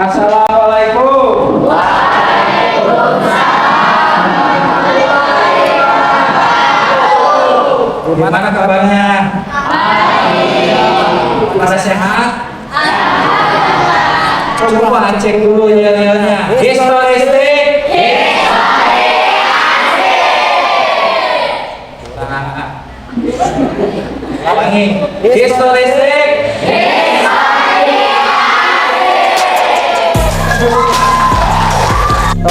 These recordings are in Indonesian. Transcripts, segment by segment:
Assalamualaikum. Gimana kabarnya? Pada sehat? Coba cek dulu yel-yelnya. Historistik. Ulangi. Historistik.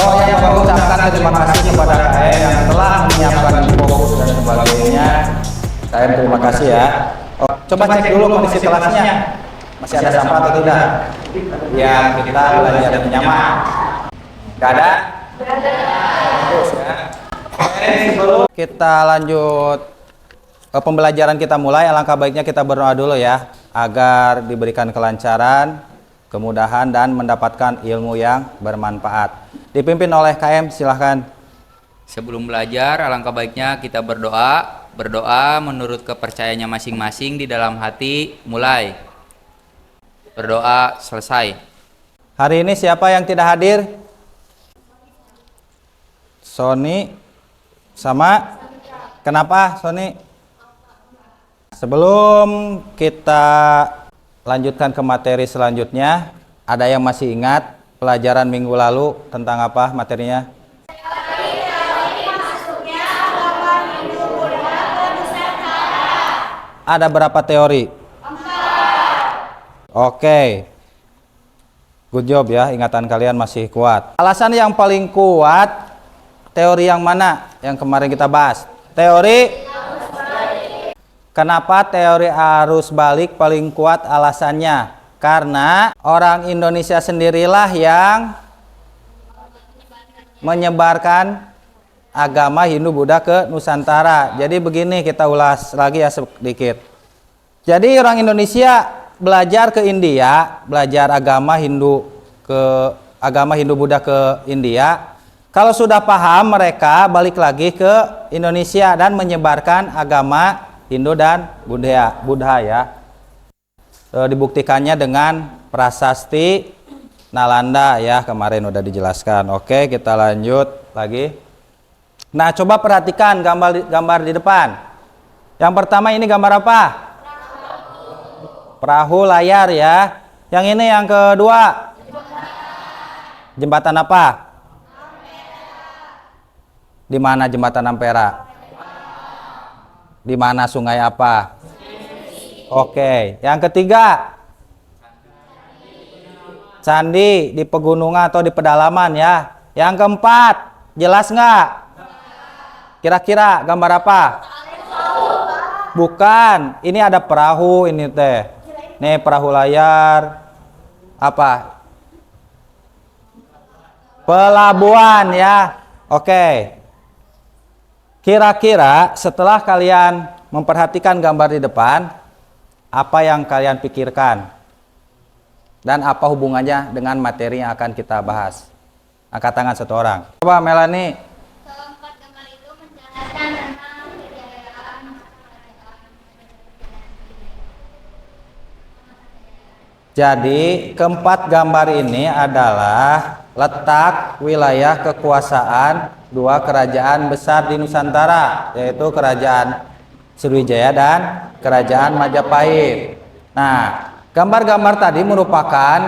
Yang mengucapkan terima kasih kepada KM yang telah menyiapkan fokus dan sebagainya. KM terima kasih ya. Coba cek dulu kondisi kelasnya. Masih ada sampah atau tidak? Ya, kita belajar menyamak. Gak ada? Terus ya. Oke, sebelum kita lanjut pembelajaran kita mulai, alangkah baiknya kita berdoa dulu ya, agar diberikan kelancaran, kemudahan dan mendapatkan ilmu yang bermanfaat. Dipimpin oleh KM, silahkan. Sebelum belajar, alangkah baiknya kita berdoa menurut kepercayaannya masing-masing di dalam hati. Mulai. Berdoa selesai. Hari ini siapa yang tidak hadir? Sony sama. Kenapa Sony? Sebelum kita lanjutkan ke materi selanjutnya, ada yang masih ingat pelajaran minggu lalu tentang apa materinya? Ada berapa teori? 4. Oke. Good job ya, ingatan kalian masih kuat. Alasan yang paling kuat, teori yang mana yang kemarin kita bahas? Teori Kenapa teori arus balik paling kuat alasannya? Karena orang Indonesia sendirilah yang menyebarkan agama Hindu Buddha ke Nusantara. Jadi begini, kita ulas lagi ya sedikit. Jadi orang Indonesia belajar ke India, belajar agama Hindu Buddha ke India. Kalau sudah paham, mereka balik lagi ke Indonesia dan menyebarkan agama Hindu dan Buddha ya. Dibuktikannya dengan prasasti Nalanda ya, kemarin udah dijelaskan. Oke, kita lanjut lagi. Nah, coba perhatikan gambar di depan. Yang pertama ini gambar apa? Perahu layar ya. Yang ini yang kedua? Jembatan apa? Di mana jembatan Ampera? Di mana sungai apa? Oke, yang ketiga? Candi di pegunungan atau di pedalaman ya. Yang keempat, jelas nggak? Kira-kira gambar apa? Bukan, ini ada perahu ini teh. Nih perahu layar. Apa? Pelabuhan ya. Oke. Kira-kira setelah kalian memperhatikan gambar di depan, apa yang kalian pikirkan? Dan apa hubungannya dengan materi yang akan kita bahas? Angkat tangan satu orang. Coba Melanie. Keempat gambar itu menjelaskan tentang kejayaan. Jadi keempat gambar ini adalah letak wilayah kekuasaan dua kerajaan besar di Nusantara, yaitu Kerajaan Sriwijaya dan Kerajaan Majapahit. Nah, gambar-gambar tadi merupakan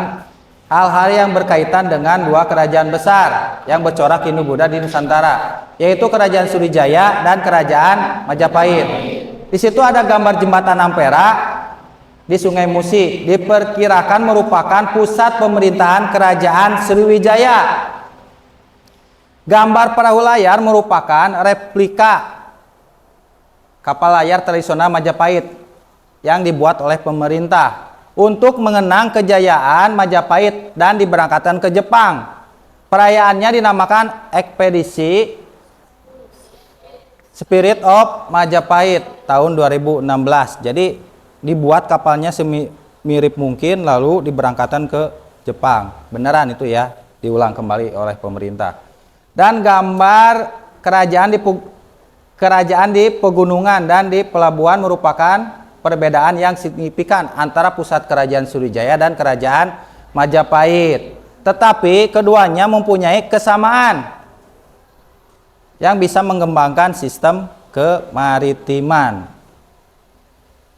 hal-hal yang berkaitan dengan dua kerajaan besar yang bercorak Hindu Buddha di Nusantara, yaitu Kerajaan Sriwijaya dan Kerajaan Majapahit. Di situ ada gambar jembatan Ampera di Sungai Musi, diperkirakan merupakan pusat pemerintahan Kerajaan Sriwijaya. Gambar perahu layar merupakan replika kapal layar tradisional Majapahit yang dibuat oleh pemerintah untuk mengenang kejayaan Majapahit dan diberangkatkan ke Jepang. Perayaannya dinamakan Ekspedisi Spirit of Majapahit tahun 2016. Jadi dibuat kapalnya semirip mungkin lalu diberangkatkan ke Jepang. Beneran itu ya, diulang kembali oleh pemerintah. Dan gambar kerajaan di pegunungan dan di pelabuhan merupakan perbedaan yang signifikan antara pusat Kerajaan Sriwijaya dan Kerajaan Majapahit. tetapi keduanya mempunyai kesamaan yang bisa mengembangkan sistem kemaritiman.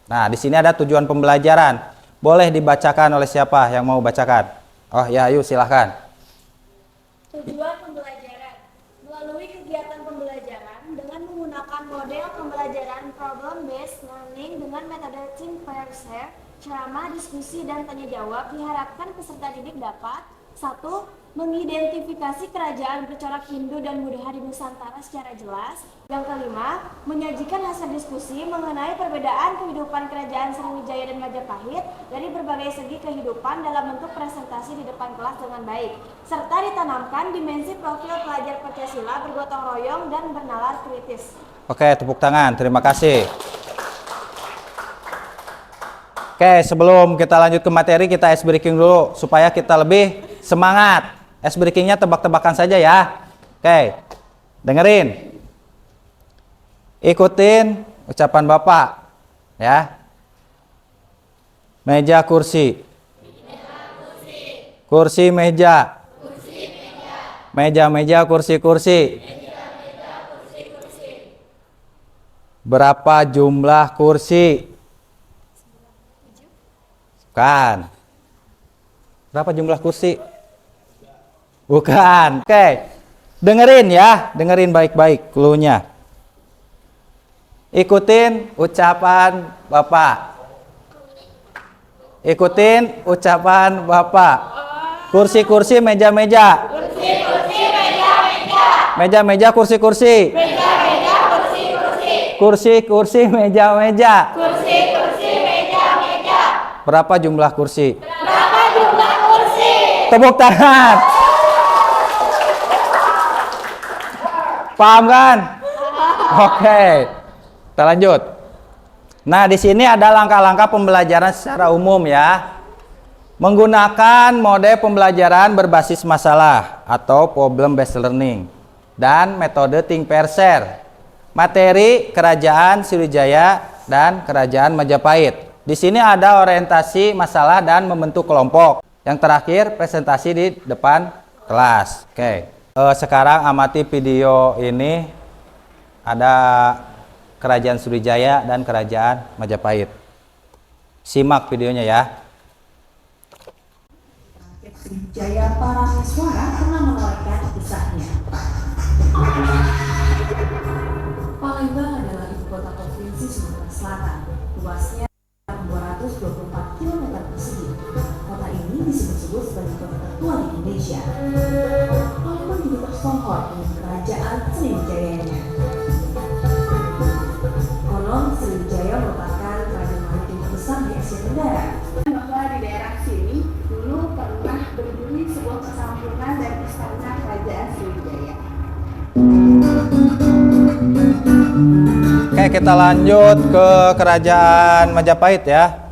Nah, di sini ada tujuan pembelajaran. Boleh dibacakan oleh siapa yang mau bacakan? Oh ya, ayo silahkan. Tujuan pembelajaran. Melalui kegiatan pembelajaran dengan menggunakan model pembelajaran problem-based learning dengan metode think, pair, share, ceramah, diskusi, dan tanya jawab, diharapkan peserta didik dapat 1. Mengidentifikasi kerajaan bercorak Hindu dan Buddha di Nusantara secara jelas. Yang kelima, menyajikan hasil diskusi mengenai perbedaan kehidupan kerajaan Sriwijaya dan Majapahit dari berbagai segi kehidupan dalam bentuk presentasi di depan kelas dengan baik, serta ditanamkan dimensi profil pelajar Pancasila bergotong royong dan bernalar kritis. Oke, tepuk tangan. Terima kasih. Oke, sebelum kita lanjut ke materi, kita ice breaking dulu supaya kita lebih semangat. Ice breakingnya tebak-tebakan saja ya. Oke, dengerin. Ikutin ucapan Bapak. Ya. Meja, kursi. Kursi, meja. Meja, meja, kursi, kursi. Berapa jumlah kursi? Bukan. Berapa jumlah kursi? Bukan. Oke. Dengerin ya, dengerin baik-baik clue-nya. Ikutin ucapan Bapak. Ikutin ucapan Bapak. Kursi-kursi, meja-meja. Kursi-kursi, meja-meja. Meja-meja, kursi-kursi. Meja-meja, kursi-kursi. Kursi-kursi, meja-meja. Kursi-kursi, meja-meja. Berapa jumlah kursi? Berapa jumlah kursi? Tepuk tangan. Paham kan? Oke. Kita lanjut. Nah, di sini ada langkah-langkah pembelajaran secara umum ya. Menggunakan mode pembelajaran berbasis masalah atau problem based learning dan metode think, pair, share. Materi Kerajaan Sriwijaya dan Kerajaan Majapahit. Di sini ada orientasi masalah dan membentuk kelompok. Yang terakhir presentasi di depan kelas. Oke. Sekarang amati video ini, ada Kerajaan Sriwijaya dan Kerajaan Majapahit. Simak videonya ya. Sriwijaya Parameswara pernah menorehkan kisahnya. Palembang adalah ibu kota provinsi Sumatera Selatan. Luasnya 224 km persegi. Kota ini disebut-sebut sebagai kota tertua di Indonesia. Palembang juga tersohor dengan kerajaan Sriwijayanya. Konon Sriwijaya merupakan kerajaan maritim terbesar di Asia Tenggara. Bahwa di daerah sini dulu pernah berdiri sebuah perkampungan dan istana kerajaan Sriwijaya. Oke, kita lanjut ke Kerajaan Majapahit ya.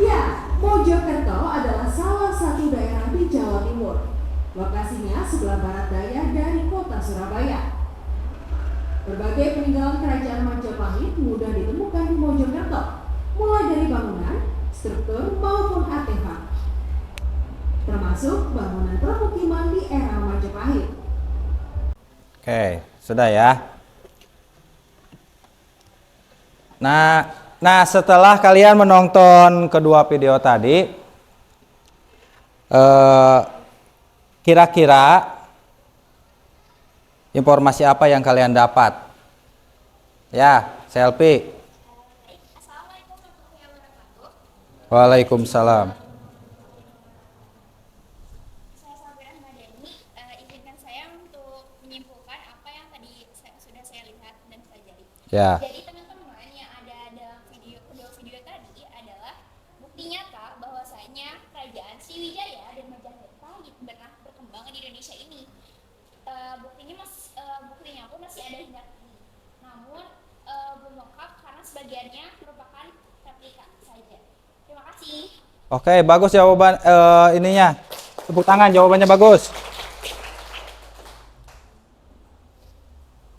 Ya, Mojokerto adalah salah satu daerah di Jawa Timur. Lokasinya sebelah barat daya dari kota Surabaya. Berbagai peninggalan kerajaan Majapahit mudah ditemukan di Mojokerto, mulai dari bangunan, struktur maupun artefak, termasuk bangunan permukiman di era Majapahit. Oke, sudah ya. Nah, setelah kalian menonton kedua video tadi, kira-kira informasi apa yang kalian dapat? Ya, selfie. Assalamualaikum warahmatullahi wabarakatuh. Waalaikumsalam. Saya Sabira Ahmadani. Izinkan saya untuk menyimpulkan apa yang tadi sudah saya lihat dan pelajari. Ya. Jadi teman-teman yang ada dalam kedua video tadi adalah bukti nyata bahwasanya kerajaan Sriwijaya dan Majapahit pernah berkembang di Indonesia ini. Buktinya pun masih ada hingga kini. Namun belum lengkap karena sebagiannya merupakan replika saja. Terima kasih. Oke, bagus jawaban ininya. Tepuk tangan, jawabannya bagus.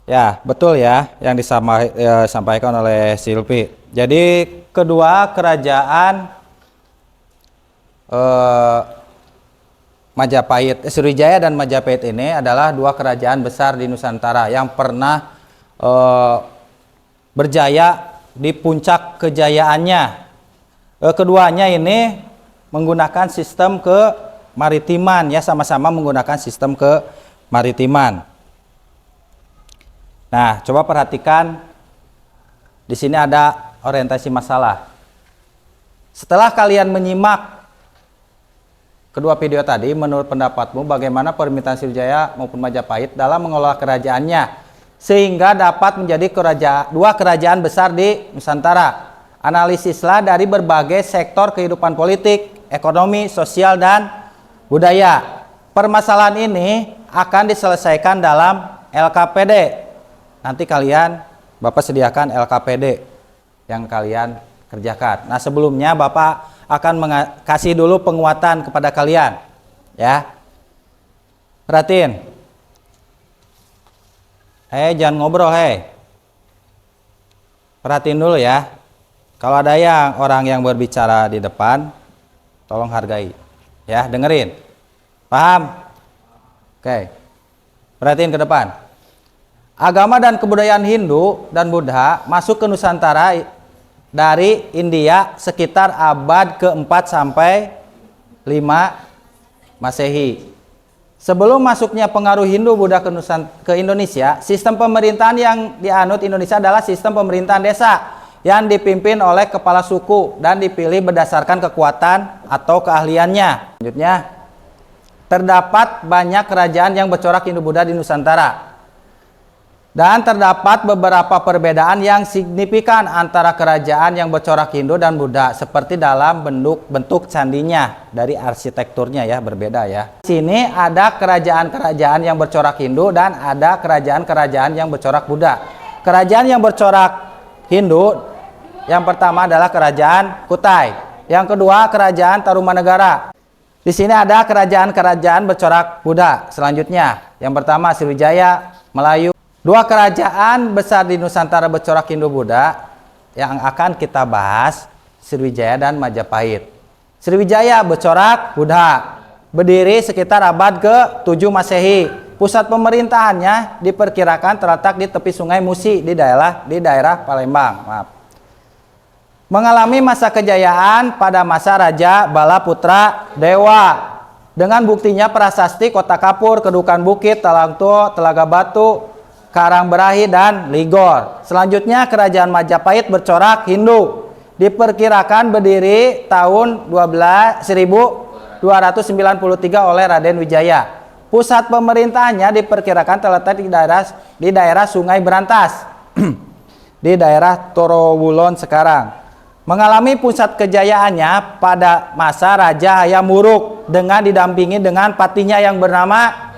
Ya, betul ya yang disampaikan oleh Silvi. Jadi kedua kerajaan Majapahit, Sriwijaya dan Majapahit ini adalah dua kerajaan besar di Nusantara yang pernah berjaya di puncak kejayaannya. Keduanya ini menggunakan sistem kemaritiman ya, sama-sama menggunakan sistem kemaritiman. Nah, coba perhatikan di sini ada orientasi masalah. Setelah kalian menyimak kedua video tadi, menurut pendapatmu bagaimana pemerintahan Sriwijaya maupun Majapahit dalam mengelola kerajaannya sehingga dapat menjadi dua kerajaan besar di Nusantara? Analisislah dari berbagai sektor kehidupan politik, ekonomi, sosial, dan budaya. Permasalahan ini akan diselesaikan dalam LKPD. Nanti Bapak sediakan LKPD yang kalian kerjakan. Nah, sebelumnya Bapak akan kasih dulu penguatan kepada kalian ya. Perhatiin. Jangan ngobrol, perhatiin dulu ya. Kalau ada orang yang berbicara di depan, tolong hargai ya, dengerin. Paham? Oke. Perhatiin ke depan. Agama dan kebudayaan Hindu dan Buddha masuk ke Nusantara dari India sekitar abad ke-4 sampai 5 Masehi. Sebelum masuknya pengaruh Hindu Buddha ke Indonesia, sistem pemerintahan yang dianut Indonesia adalah sistem pemerintahan desa yang dipimpin oleh kepala suku dan dipilih berdasarkan kekuatan atau keahliannya. Selanjutnya, terdapat banyak kerajaan yang bercorak Hindu Buddha di Nusantara. Dan terdapat beberapa perbedaan yang signifikan antara kerajaan yang bercorak Hindu dan Buddha, seperti dalam bentuk candinya, dari arsitekturnya ya, berbeda ya. Di sini ada kerajaan-kerajaan yang bercorak Hindu dan ada kerajaan-kerajaan yang bercorak Buddha. Kerajaan yang bercorak Hindu yang pertama adalah kerajaan Kutai, yang kedua kerajaan Tarumanegara. Di sini ada kerajaan-kerajaan bercorak Buddha. Selanjutnya, yang pertama Sriwijaya, Melayu. Dua kerajaan besar di Nusantara bercorak Hindu-Buddha yang akan kita bahas, Sriwijaya dan Majapahit. Sriwijaya bercorak Buddha, berdiri sekitar abad ke-7 Masehi. Pusat pemerintahannya diperkirakan terletak di tepi Sungai Musi di daerah Palembang. Mengalami masa kejayaan pada masa Raja Balaputra Dewa. Dengan buktinya prasasti Kota Kapur, Kedukan Bukit, Talangtua, Telaga Batu, Karangberahi, dan Ligor. Selanjutnya kerajaan Majapahit bercorak Hindu. Diperkirakan berdiri tahun 1293 oleh Raden Wijaya. Pusat pemerintahannya diperkirakan terletak di daerah Sungai Berantas, di daerah Torowulon sekarang. Mengalami pusat kejayaannya pada masa Raja Hayam Wuruk dengan didampingi dengan patinya yang bernama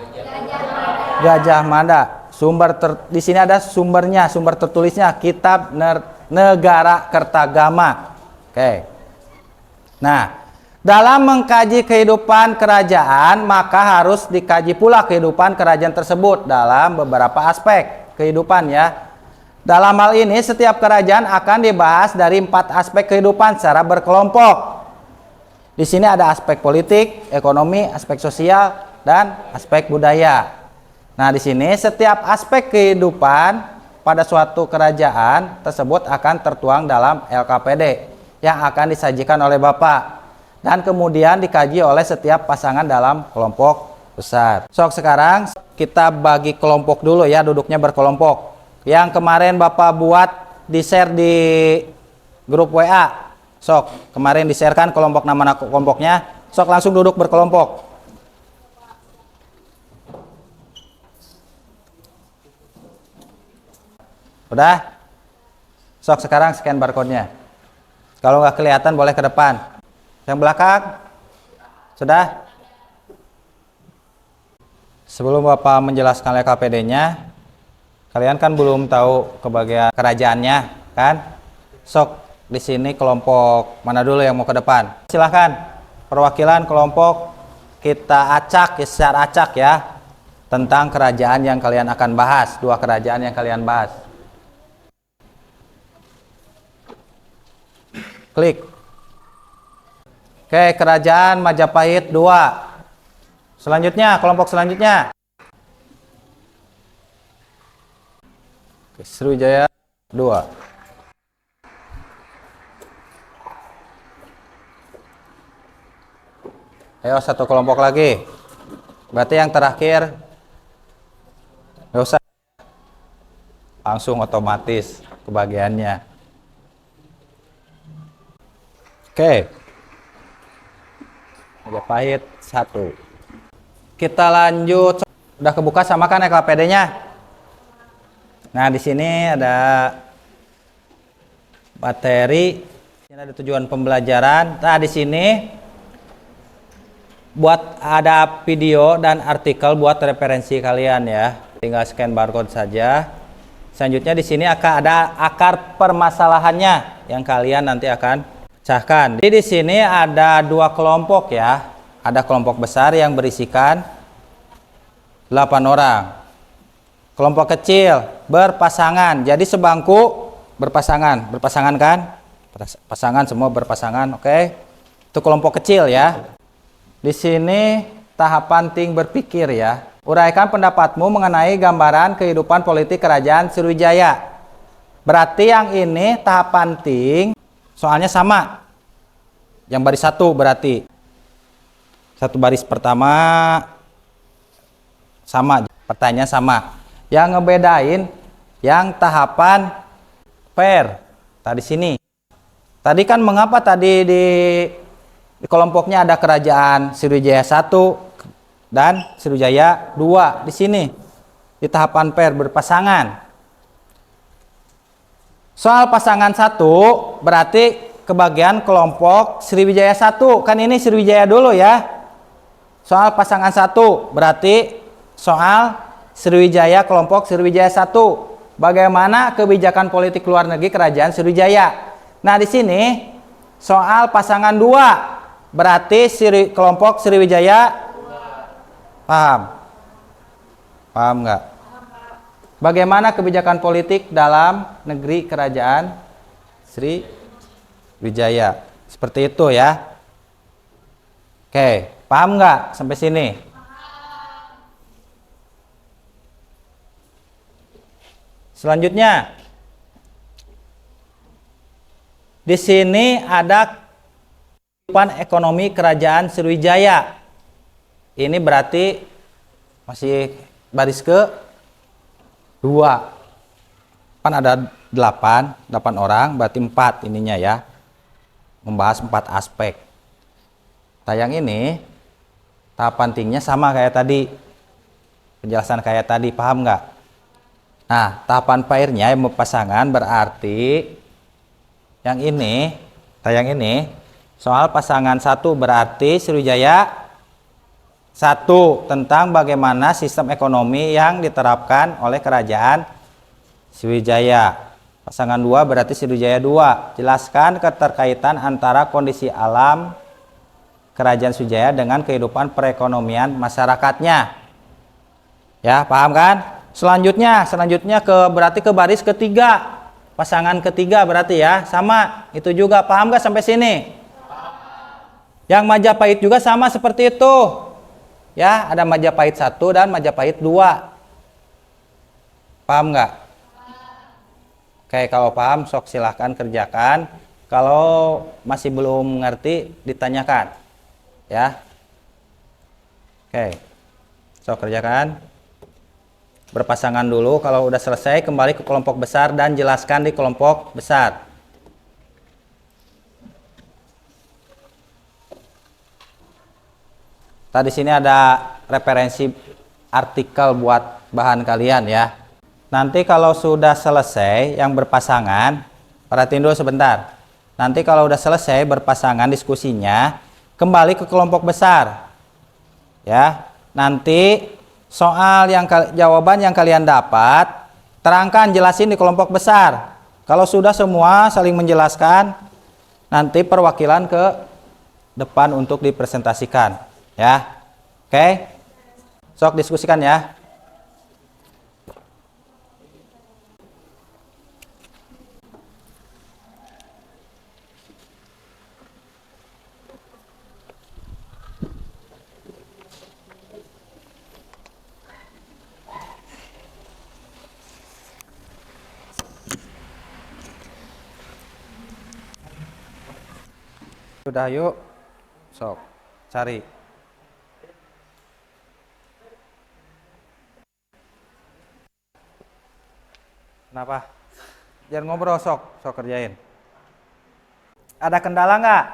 Gajah Mada. Di sini ada sumbernya, sumber tertulisnya Kitab Negara Kertagama. Oke. Nah, dalam mengkaji kehidupan kerajaan, maka harus dikaji pula kehidupan kerajaan tersebut dalam beberapa aspek kehidupan ya. Dalam hal ini, setiap kerajaan akan dibahas dari 4 aspek kehidupan secara berkelompok. Di sini ada aspek politik, ekonomi, aspek sosial, dan aspek budaya. Nah, di sini setiap aspek kehidupan pada suatu kerajaan tersebut akan tertuang dalam LKPD yang akan disajikan oleh Bapak dan kemudian dikaji oleh setiap pasangan dalam kelompok besar. Sekarang kita bagi kelompok dulu ya, duduknya berkelompok. Yang kemarin Bapak buat di-share di grup WA. Kemarin di-sharekan kelompok nama kelompoknya. Langsung duduk berkelompok. Udah? Sekarang scan barcode-nya. Kalau nggak kelihatan boleh ke depan. Yang belakang? Sudah? Sebelum Bapak menjelaskan LKPD-nya, Kalian kan belum tahu kebagian kerajaannya, kan? Sok di sini kelompok mana dulu yang mau ke depan? Silahkan perwakilan kelompok kita acak ya, secara acak ya, tentang kerajaan yang kalian akan bahas, 2 kerajaan yang kalian bahas. Klik. Oke, kerajaan Majapahit 2. Selanjutnya, kelompok selanjutnya. Oke, Sriwijaya 2. Ayo satu kelompok lagi. Berarti yang terakhir nggak usah, langsung otomatis kebagiannya. Oke. Majapahit 1. Kita lanjut. Udah kebuka sama kan KPD-nya? Nah, di sini ada materi, ini ada tujuan pembelajaran. Nah, di sini buat ada video dan artikel buat referensi kalian ya. Tinggal scan barcode saja. Selanjutnya di sini akan ada akar permasalahannya yang kalian nanti akan pecahkan. Jadi di sini ada 2 kelompok ya. Ada kelompok besar yang berisikan 8 orang. Kelompok kecil berpasangan. Jadi sebangku berpasangan. Berpasangan kan? Pasangan semua berpasangan, oke? Itu kelompok kecil ya. Di sini tahapan ting berpikir ya. Uraikan pendapatmu mengenai gambaran kehidupan politik kerajaan Sriwijaya. Berarti yang ini tahapan ting soalnya sama. Yang baris 1 berarti. 1 baris pertama sama, pertanyaan sama. Yang ngebedain yang tahapan pair tadi sini. Tadi kan mengapa tadi di kelompoknya ada kerajaan Sriwijaya 1 dan Sriwijaya 2 di sini di tahapan pair berpasangan. Soal pasangan 1 berarti kebagian kelompok Sriwijaya 1. Kan ini Sriwijaya dulu ya. Soal pasangan 1 berarti soal Sriwijaya kelompok Sriwijaya 1. Bagaimana kebijakan politik luar negeri kerajaan Sriwijaya. Nah, di sini soal pasangan 2 berarti kelompok Sriwijaya. Paham? Paham nggak? Bagaimana kebijakan politik dalam negeri kerajaan Sriwijaya? Seperti itu ya. Oke, paham nggak sampai sini? Selanjutnya, di sini ada kehidupan ekonomi kerajaan Sriwijaya. Ini berarti masih baris ke 2. Kan ada 8 orang, berarti 4 ininya ya. Membahas 4 aspek. Tayang ini tahapan tingnya sama kayak tadi. Penjelasan kayak tadi, paham nggak? Nah, tahapan pairnya yang berpasangan berarti yang ini, tayang ini, soal pasangan 1 berarti Sriwijaya 1 tentang bagaimana sistem ekonomi yang diterapkan oleh kerajaan Sriwijaya. Pasangan 2 berarti Sriwijaya 2. Jelaskan keterkaitan antara kondisi alam kerajaan Sriwijaya dengan kehidupan perekonomian masyarakatnya. Ya, paham kan? Selanjutnya berarti ke baris ketiga. Pasangan ketiga berarti ya, sama. Itu juga paham gak sampai sini? Yang Majapahit juga sama seperti itu. Ya, ada Majapahit 1 dan Majapahit 2. Paham nggak? Oke, kalau paham sok silahkan kerjakan. Kalau masih belum ngerti ditanyakan. Ya. Oke. Sok kerjakan. Berpasangan dulu, kalau udah selesai kembali ke kelompok besar dan jelaskan di kelompok besar. Tadi sini ada referensi artikel buat bahan kalian ya. Nanti kalau sudah selesai yang berpasangan, perhatiin dulu sebentar. Nanti kalau udah selesai berpasangan diskusinya, kembali ke kelompok besar. Ya. Nanti soal yang jawaban yang kalian dapat terangkan, jelasin di kelompok besar. Kalau sudah semua saling menjelaskan, nanti perwakilan ke depan untuk dipresentasikan, ya. Oke? Sok diskusikan ya. Sudah, yuk. Sok, cari. Kenapa? Jangan ngobrol, sok kerjain. Ada kendala nggak?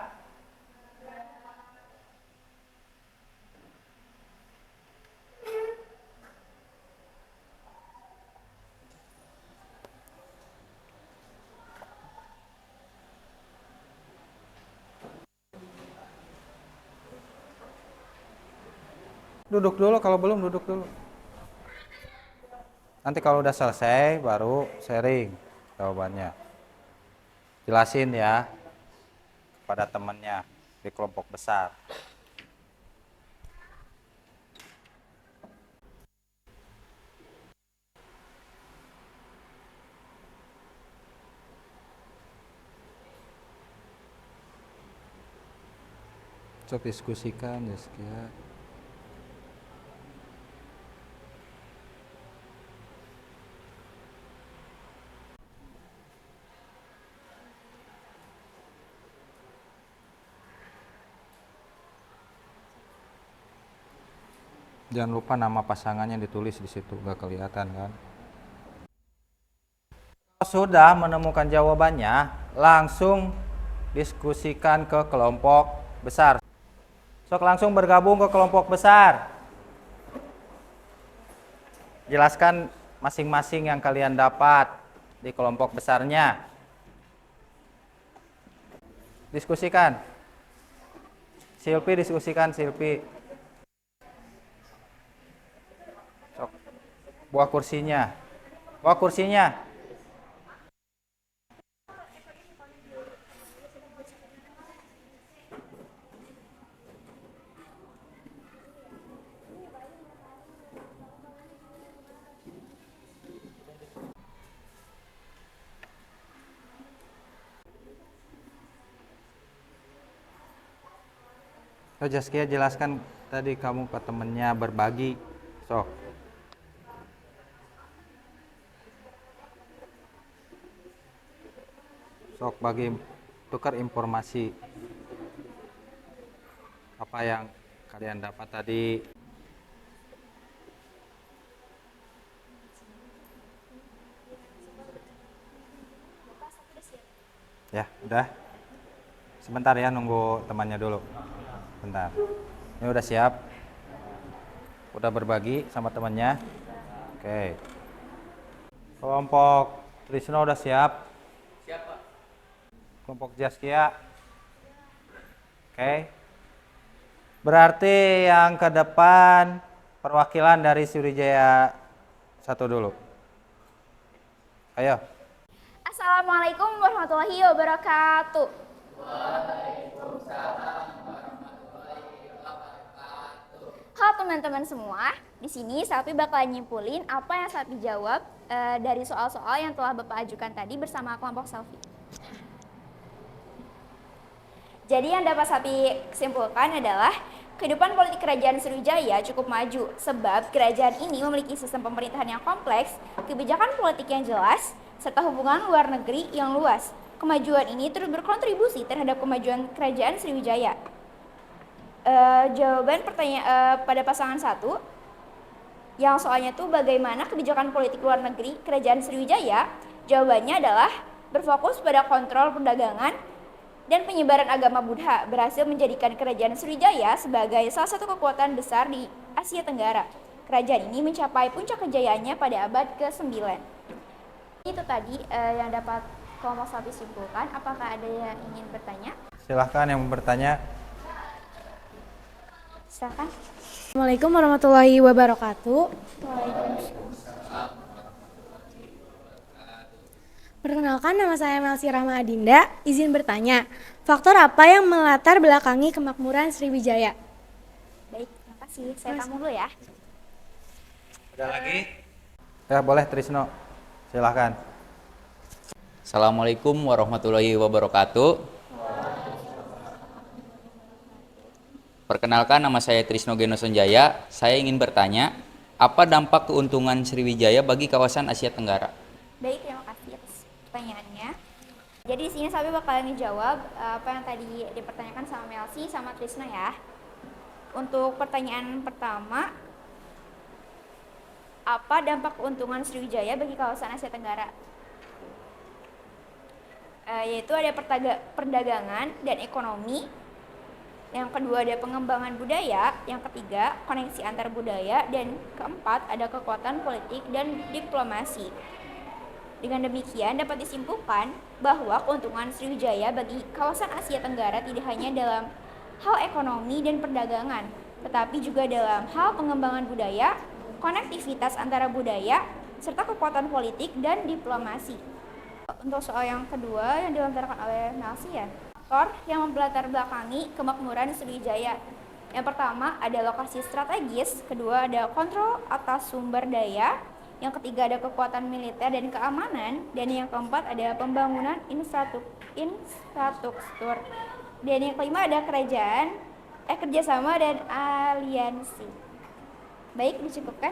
Duduk dulu, kalau belum duduk dulu. Nanti kalau udah selesai baru sharing jawabannya. Jelasin ya pada temennya di kelompok besar. Coba diskusikan ya sekian. Jangan lupa nama pasangannya ditulis di situ, gak kelihatan kan? Kalau sudah menemukan jawabannya, langsung diskusikan ke kelompok besar. Sok langsung bergabung ke kelompok besar. Jelaskan masing-masing yang kalian dapat di kelompok besarnya. Diskusikan. Silpi diskusikan, Silpi. Sok. Bawa kursinya. Bawa kursinya. So, Jaskia jelaskan tadi kamu ke temennya berbagi. Sok. Sok bagi tukar informasi. Apa yang kalian dapat tadi. Ya, udah. Sebentar ya, nunggu temannya dulu. Bentar. Ini udah siap? Udah berbagi sama temannya? Oke. Kelompok Trisno udah siap? Siap, Pak. Kelompok Jaskia? Oke. Berarti yang ke depan perwakilan dari Sriwijaya 1 dulu. Ayo. Assalamualaikum warahmatullahi wabarakatuh. Halo teman-teman semua, di sini Sapi bakal nyimpulin apa yang Sapi jawab dari soal-soal yang telah Bapak ajukan tadi bersama kelompok Selfie. Jadi yang dapat Sapi simpulkan adalah kehidupan politik kerajaan Sriwijaya cukup maju sebab kerajaan ini memiliki sistem pemerintahan yang kompleks, kebijakan politik yang jelas, serta hubungan luar negeri yang luas. Kemajuan ini turut berkontribusi terhadap kemajuan kerajaan Sriwijaya. Jawaban pertanyaan pada pasangan 1 yang soalnya tuh bagaimana kebijakan politik luar negeri kerajaan Sriwijaya, jawabannya adalah berfokus pada kontrol perdagangan dan penyebaran agama Buddha berhasil menjadikan kerajaan Sriwijaya sebagai salah satu kekuatan besar di Asia Tenggara. Kerajaan ini mencapai puncak kejayaannya pada abad ke-9. Itu tadi yang dapat kelompok Sapi simpulkan. Apakah ada yang ingin bertanya? Silahkan yang bertanya. Silakan. Assalamualaikum warahmatullahi wabarakatuh. Perkenalkan, nama saya Melsi Rahma Adinda. Izin bertanya, faktor apa yang melatar belakangi kemakmuran Sriwijaya? Baik, terima kasih. Saya tamu dulu ya. Ada lagi? Ya boleh Trisno, silahkan. Assalamualaikum warahmatullahi wabarakatuh. Perkenalkan, nama saya Trisno Geno Sonjaya. Saya ingin bertanya, apa dampak keuntungan Sriwijaya bagi kawasan Asia Tenggara? Baik, terima kasih atas pertanyaannya. Jadi di sini saya bakal ngejawab apa yang tadi dipertanyakan sama Melsi sama Trisno ya. Untuk pertanyaan pertama, apa dampak keuntungan Sriwijaya bagi kawasan Asia Tenggara? Yaitu ada perdagangan dan ekonomi. Yang kedua ada pengembangan budaya, yang ketiga koneksi antar budaya, dan keempat ada kekuatan politik dan diplomasi. Dengan demikian dapat disimpulkan bahwa keuntungan Sriwijaya bagi kawasan Asia Tenggara tidak hanya dalam hal ekonomi dan perdagangan, tetapi juga dalam hal pengembangan budaya, konektivitas antara budaya, serta kekuatan politik dan diplomasi. Untuk soal yang kedua yang dilontarkan oleh Melsi ya, faktor yang melatar belakangi kemakmuran Sriwijaya. Yang pertama ada lokasi strategis, kedua ada kontrol atas sumber daya, yang ketiga ada kekuatan militer dan keamanan, dan yang keempat ada pembangunan infrastruktur, dan yang kelima ada kerjasama dan aliansi. Baik, dicukupkan.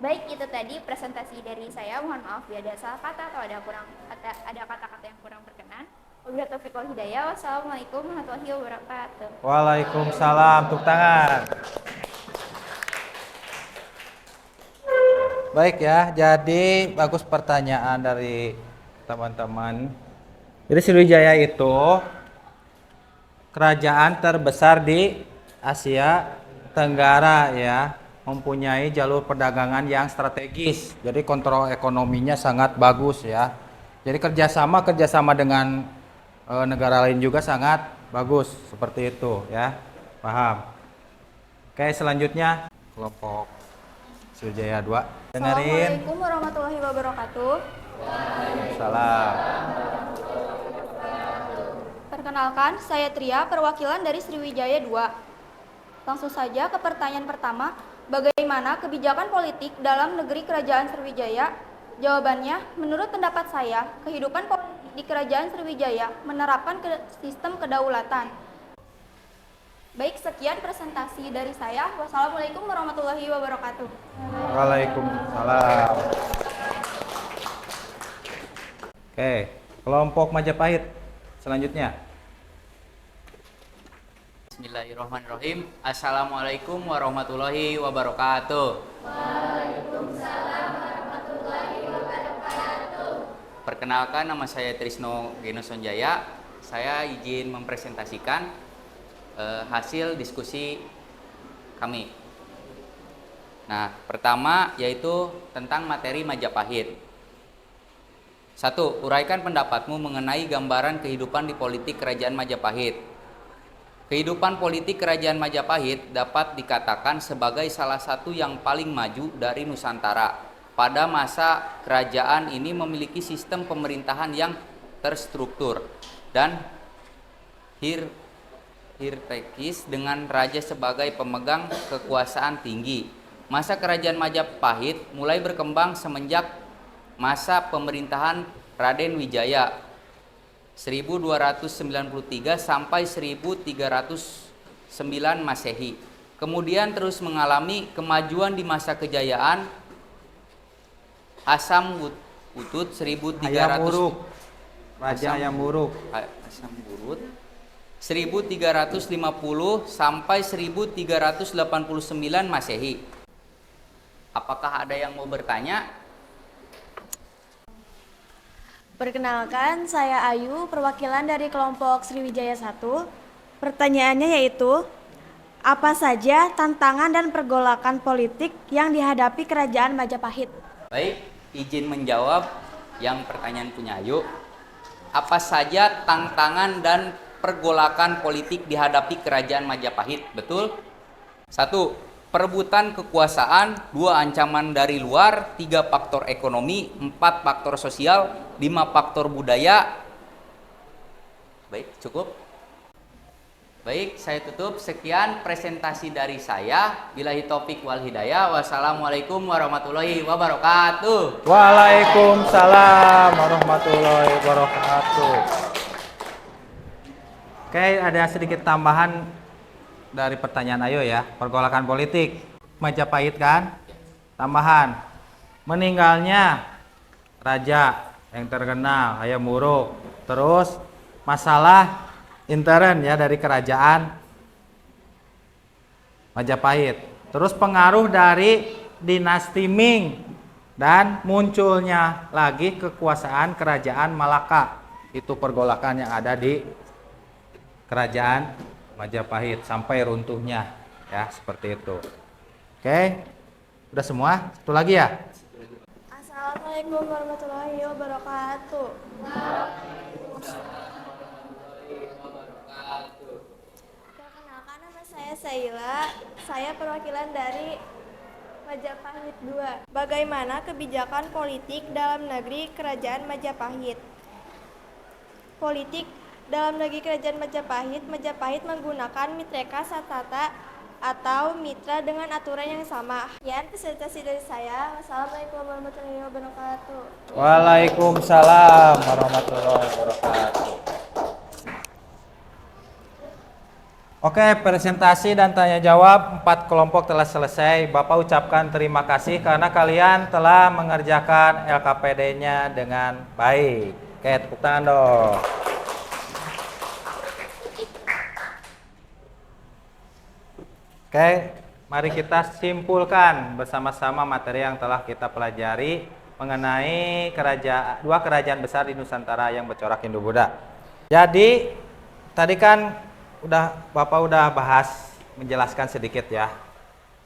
Baik, itu tadi presentasi dari saya. Mohon maaf ya ada salah kata atau ada kata-kata yang kurang berkenan. Wabillahi taufiq wal hidayah. Wassalamualaikum warahmatullahi wabarakatuh. Waalaikumsalam. Tepuk tangan. Baik ya, jadi bagus pertanyaan dari teman-teman. Jadi Sriwijaya itu kerajaan terbesar di Asia Tenggara ya, mempunyai jalur perdagangan yang strategis. Jadi kontrol ekonominya sangat bagus ya. Jadi kerjasama dengan negara lain juga sangat bagus seperti itu ya. Paham? Oke, selanjutnya kelompok Sriwijaya 2. Dengerin. Assalamualaikum warahmatullahi wabarakatuh. Salam. Perkenalkan, saya Tria, perwakilan dari Sriwijaya 2. Langsung saja ke pertanyaan pertama, bagaimana kebijakan politik dalam negeri kerajaan Sriwijaya? Jawabannya, menurut pendapat saya, kehidupan politik di kerajaan Sriwijaya menerapkan sistem kedaulatan. Baik, sekian presentasi dari saya. Wassalamualaikum warahmatullahi wabarakatuh. Waalaikumsalam. Oke, kelompok Majapahit selanjutnya. Bismillahirrahmanirrahim. Assalamualaikum warahmatullahi wabarakatuh. Waalaikumsalam warahmatullahi wabarakatuh. Perkenalkan, nama saya Trisno Geno Sonjaya. Saya izin mempresentasikan hasil diskusi kami. Nah, pertama yaitu tentang materi Majapahit. 1. Uraikan pendapatmu mengenai gambaran kehidupan di politik Kerajaan Majapahit. Kehidupan politik Kerajaan Majapahit dapat dikatakan sebagai salah satu yang paling maju dari Nusantara. Pada masa kerajaan ini memiliki sistem pemerintahan yang terstruktur dan hierarkis dengan raja sebagai pemegang kekuasaan tinggi. Masa kerajaan Majapahit mulai berkembang semenjak masa pemerintahan Raden Wijaya 1293 sampai 1309 Masehi. Kemudian terus mengalami kemajuan di masa kejayaan Asam Utut 1300 Raja Ayam Buruk. Asam Burut 1350 sampai 1389 Masehi. Apakah ada yang mau bertanya? Perkenalkan, saya Ayu, perwakilan dari kelompok Sriwijaya 1. Pertanyaannya yaitu, apa saja tantangan dan pergolakan politik yang dihadapi kerajaan Majapahit? Baik, izin menjawab yang pertanyaan punya Ayu. Apa saja tantangan dan pergolakan politik dihadapi kerajaan Majapahit? Betul? 1. perebutan kekuasaan, 2 ancaman dari luar, 3 faktor ekonomi, 4 faktor sosial, 5 faktor budaya. Baik, cukup. Baik, saya tutup. Sekian presentasi dari saya. Billahi taufik wal hidayah. Wassalamualaikum warahmatullahi wabarakatuh. Waalaikumsalam warahmatullahi wabarakatuh. Oke, ada sedikit tambahan dari pertanyaan Ayo ya. Pergolakan politik Majapahit kan? Tambahan. Meninggalnya raja yang terkenal Hayam Wuruk. Terus masalah intern ya dari kerajaan Majapahit. Terus pengaruh dari dinasti Ming dan munculnya lagi kekuasaan kerajaan Malaka. Itu pergolakan yang ada di kerajaan Majapahit sampai runtuhnya ya, seperti itu. Oke. Udah semua? Satu lagi ya? Assalamualaikum warahmatullahi wabarakatuh. Perkenalkan, nama saya Saila. Saya perwakilan dari Majapahit II. Bagaimana kebijakan politik dalam negeri Kerajaan Majapahit? Politik dalam negeri Kerajaan Majapahit, Majapahit menggunakan Mitreka Satata atau mitra dengan aturan yang sama. Sekian presentasi dari saya. Wassalamualaikum warahmatullahi wabarakatuh. Waalaikumsalam warahmatullahi wabarakatuh. Oke, presentasi dan tanya jawab 4 kelompok telah selesai. Bapak ucapkan terima kasih karena kalian telah mengerjakan LKPD-nya dengan baik. Oke, tepuk tangan dong. Oke, mari kita simpulkan bersama-sama materi yang telah kita pelajari mengenai dua kerajaan besar di Nusantara yang bercorak Hindu-Buddha. Jadi, tadi kan Bapak udah bahas, menjelaskan sedikit ya.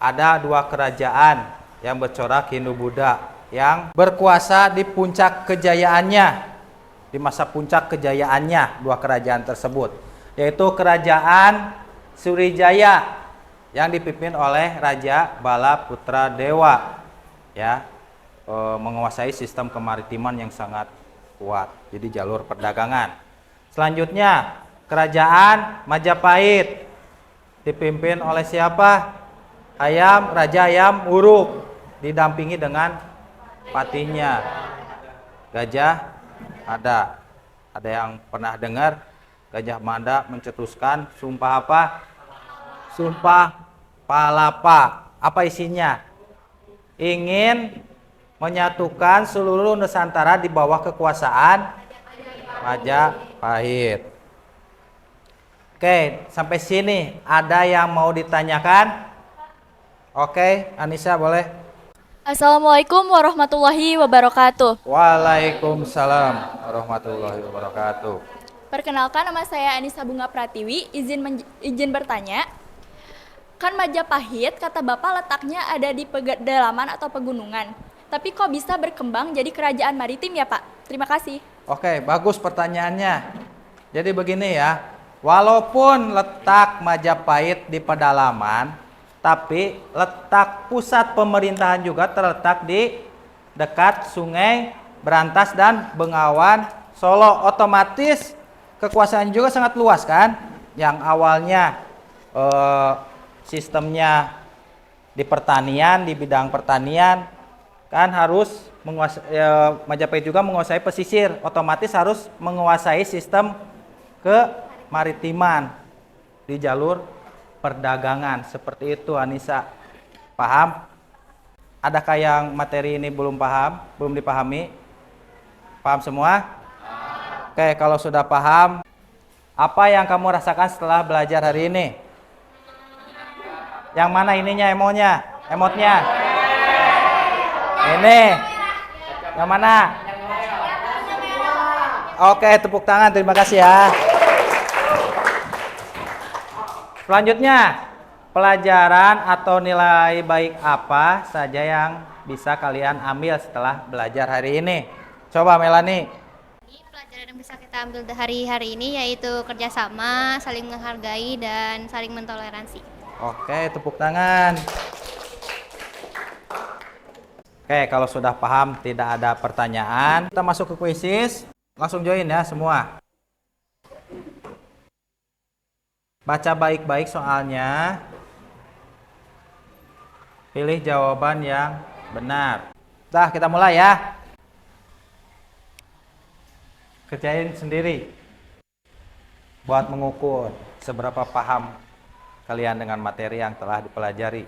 Ada 2 kerajaan yang bercorak Hindu-Buddha yang berkuasa di puncak kejayaannya, di masa puncak kejayaannya 2 kerajaan tersebut, yaitu kerajaan Surijaya yang dipimpin oleh Raja Bala Putra Dewa ya, menguasai sistem kemaritiman yang sangat kuat, jadi jalur perdagangan. Selanjutnya kerajaan Majapahit dipimpin oleh siapa? Raja Hayam Wuruk, didampingi dengan patihnya Gajah Mada. Ada yang pernah dengar Gajah Mada mencetuskan sumpah apa? Sumpah Palapa. Apa isinya? Ingin menyatukan seluruh Nusantara di bawah kekuasaan Majapahit. Oke, sampai sini ada yang mau ditanyakan? Oke, Anissa boleh. Assalamualaikum warahmatullahi wabarakatuh. Waalaikumsalam warahmatullahi wabarakatuh. Perkenalkan, nama saya Anissa Bunga Pratiwi. Izin bertanya. Kan Majapahit, kata Bapak, letaknya ada di pedalaman atau pegunungan. Tapi kok bisa berkembang jadi kerajaan maritim ya Pak? Terima kasih. Oke, bagus pertanyaannya. Jadi begini ya, walaupun letak Majapahit di pedalaman, tapi letak pusat pemerintahan juga terletak di dekat Sungai Berantas dan Bengawan Solo. Otomatis kekuasaan juga sangat luas kan? Yang awalnya sistemnya di pertanian, di bidang pertanian, kan harus Majapahit juga menguasai pesisir, otomatis harus menguasai sistem kemaritiman di jalur perdagangan. Seperti itu, Anissa. Paham? Adakah yang materi ini belum paham, belum dipahami? Paham semua? Oke, kalau sudah paham, apa yang kamu rasakan setelah belajar hari ini? Yang mana ininya, emotnya? Ini. Yang mana? Oke, tepuk tangan, terima kasih ya. Selanjutnya, pelajaran atau nilai baik apa saja yang bisa kalian ambil setelah belajar hari ini? Coba Melani. Pelajaran yang bisa kita ambil hari ini yaitu kerjasama, saling menghargai, dan saling mentoleransi. Oke, tepuk tangan. Oke, kalau sudah paham, tidak ada pertanyaan, kita masuk ke kuisis. Langsung join ya semua. Baca baik-baik soalnya. Pilih jawaban yang benar. Nah, kita mulai ya. Kerjain sendiri. Buat mengukur seberapa paham kalian dengan materi yang telah dipelajari.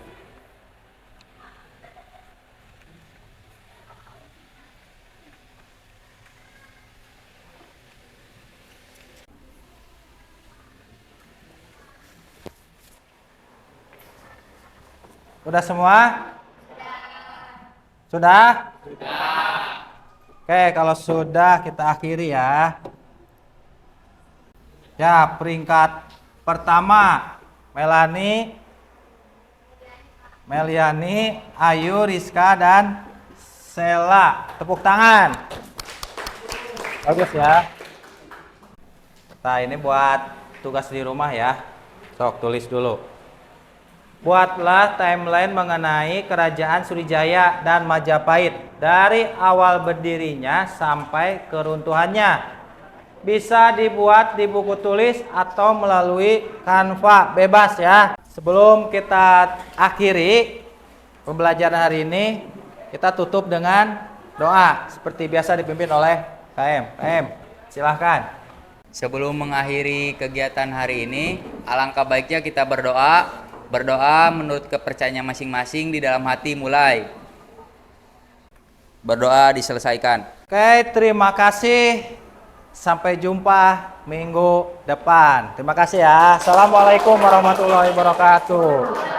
Sudah semua? Sudah? Oke, kalau sudah kita akhiri ya. Ya, peringkat pertama Melani, Meliani, Ayu, Rizka, dan Sela. Tepuk tangan. Bagus ya. Nah, ini buat tugas di rumah ya. Sok, tulis dulu. Buatlah timeline mengenai Kerajaan Sriwijaya dan Majapahit dari awal berdirinya sampai keruntuhannya. Bisa dibuat di buku tulis atau melalui Canva, bebas ya. Sebelum kita akhiri pembelajaran hari ini, kita tutup dengan doa seperti biasa dipimpin oleh KM. KM, silahkan. Sebelum mengakhiri kegiatan hari ini, alangkah baiknya kita berdoa. Berdoa menurut kepercayaan masing-masing di dalam hati mulai. Berdoa diselesaikan. Oke, terima kasih. Sampai jumpa minggu depan. Terima kasih ya. Assalamualaikum warahmatullahi wabarakatuh.